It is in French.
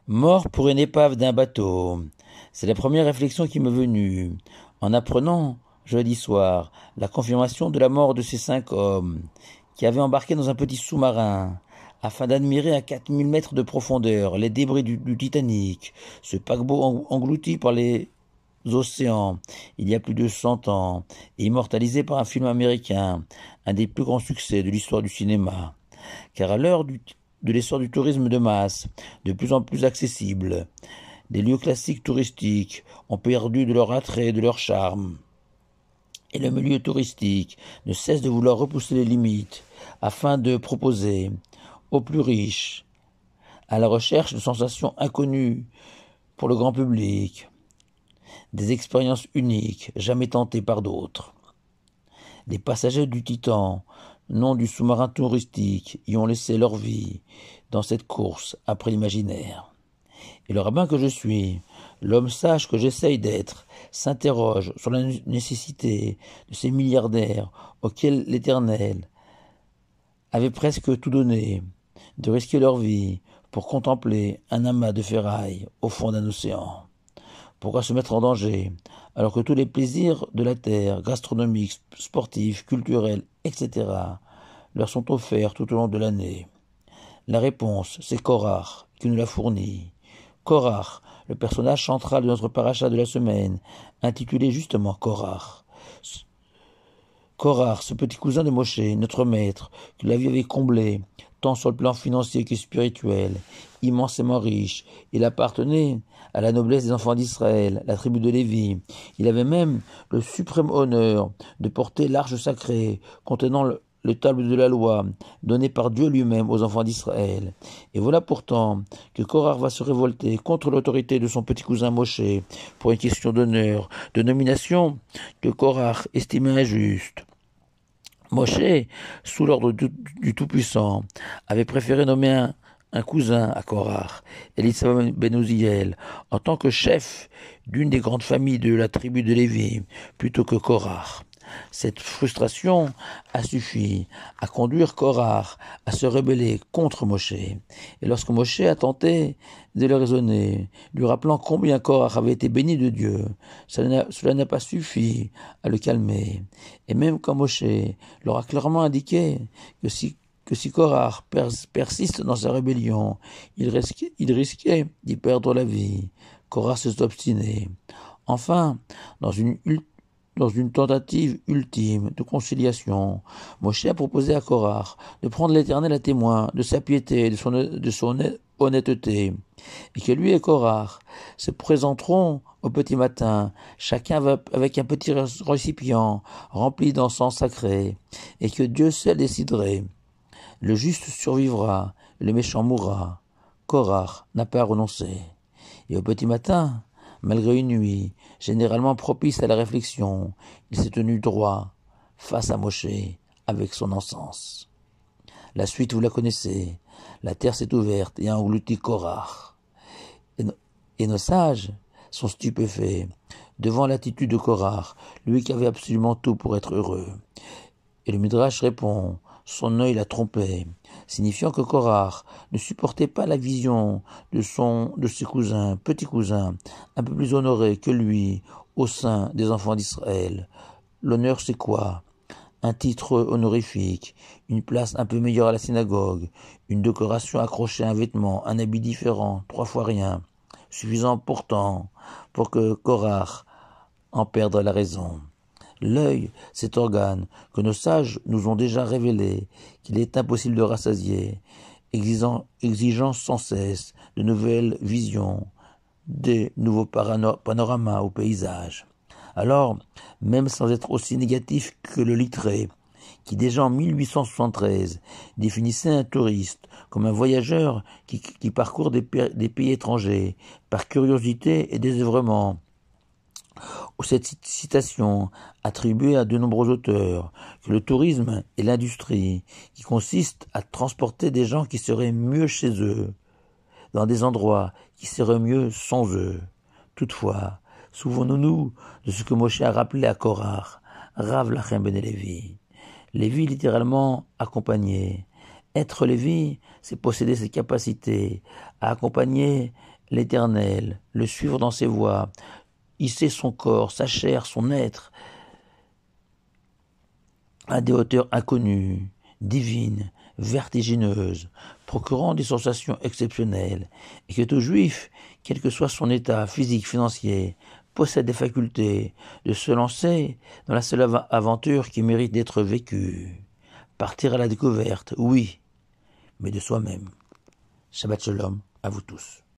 Mort pour une épave d'un bateau. C'est la première réflexion qui m'est venue, en apprenant, jeudi soir, la confirmation de la mort de ces 5 hommes, qui avaient embarqué dans un petit sous-marin, afin d'admirer à 4000 mètres de profondeur les débris du Titanic, ce paquebot englouti par les océans il y a plus de 100 ans, et immortalisé par un film américain, un des plus grands succès de l'histoire du cinéma. Car à l'heure de l'essor du tourisme de masse, de plus en plus accessible, les lieux classiques touristiques ont perdu de leur attrait et de leur charme. Et le milieu touristique ne cesse de vouloir repousser les limites afin de proposer aux plus riches, à la recherche de sensations inconnues pour le grand public, des expériences uniques jamais tentées par d'autres. Les passagers du Titan, nom du sous-marin touristique, y ont laissé leur vie dans cette course après l'imaginaire. Et le rabbin que je suis, l'homme sage que j'essaye d'être, s'interroge sur la nécessité de ces milliardaires auxquels l'Éternel avait presque tout donné, de risquer leur vie pour contempler un amas de ferraille au fond d'un océan. Pourquoi se mettre en danger alors que tous les plaisirs de la terre, gastronomiques, sportifs, culturels, etc., leur sont offerts tout au long de l'année? La réponse, c'est Korach qui nous l'a fournie. Korach, le personnage central de notre paracha de la semaine, intitulé justement Korach. Korach, ce petit cousin de Moshe, notre maître, que la vie avait comblé, tant sur le plan financier que spirituel, immensément riche. Il appartenait à la noblesse des enfants d'Israël, la tribu de Lévi. Il avait même le suprême honneur de porter l'arche sacrée contenant le table de la loi, donné par Dieu lui-même aux enfants d'Israël. Et voilà pourtant que Korach va se révolter contre l'autorité de son petit cousin Moshe pour une question d'honneur, de nomination que Korach estimait injuste. Moshe, sous l'ordre du Tout-Puissant, avait préféré nommer un cousin à Korach, Elisama ben Uziel, en tant que chef d'une des grandes familles de la tribu de Lévi, plutôt que Korach. Cette frustration a suffi à conduire Korach à se rebeller contre Moshe. Et lorsque Moshe a tenté de le raisonner, lui rappelant combien Korach avait été béni de Dieu, cela n'a pas suffi à le calmer. Et même quand Moshe leur a clairement indiqué que si Korach persiste dans sa rébellion, il risquait d'y perdre la vie, Korach s'est obstiné. Enfin, dans une tentative ultime de conciliation, Moshe a proposé à Korach de prendre l'Éternel à témoin de sa piété, de son honnêteté, et que lui et Korach se présenteront au petit matin, chacun avec un petit récipient rempli d'encens sacré, et que Dieu seul déciderait. Le juste survivra, le méchant mourra. Korach n'a pas renoncé. Et au petit matin, malgré une nuit généralement propice à la réflexion, il s'est tenu droit face à Moshe avec son encens. La suite, vous la connaissez. La terre s'est ouverte et a englouti Korach. Et nos sages sont stupéfaits devant l'attitude de Korach, lui qui avait absolument tout pour être heureux. Et le Midrash répond, son œil l'a trompé, signifiant que Korach ne supportait pas la vision de ses cousins, petits cousins, un peu plus honorés que lui au sein des enfants d'Israël. L'honneur, c'est quoi? Un titre honorifique, une place un peu meilleure à la synagogue, une décoration accrochée à un vêtement, un habit différent, 3 fois rien, suffisant pourtant pour que Korach en perde la raison. L'œil, cet organe que nos sages nous ont déjà révélé qu'il est impossible de rassasier, exigeant sans cesse de nouvelles visions, des nouveaux panoramas ou paysages. Alors, même sans être aussi négatif que le Littré, qui déjà en 1873 définissait un touriste comme un voyageur qui parcourt des pays étrangers par curiosité et désœuvrement, ou cette citation attribuée à de nombreux auteurs, que le tourisme est l'industrie qui consiste à transporter des gens qui seraient mieux chez eux, dans des endroits qui seraient mieux sans eux. Toutefois, souvenons-nous de ce que Moshe a rappelé à Korach, Rav Lachem ben Lévi. Lévi littéralement accompagné. Être Lévi, c'est posséder ses capacités à accompagner l'Éternel, le suivre dans ses voies, hisser son corps, sa chair, son être, à des hauteurs inconnues, divines, vertigineuses, procurant des sensations exceptionnelles, et que tout juif, quel que soit son état physique, financier, possède des facultés de se lancer dans la seule aventure qui mérite d'être vécue. Partir à la découverte, oui, mais de soi-même. Shabbat shalom à vous tous.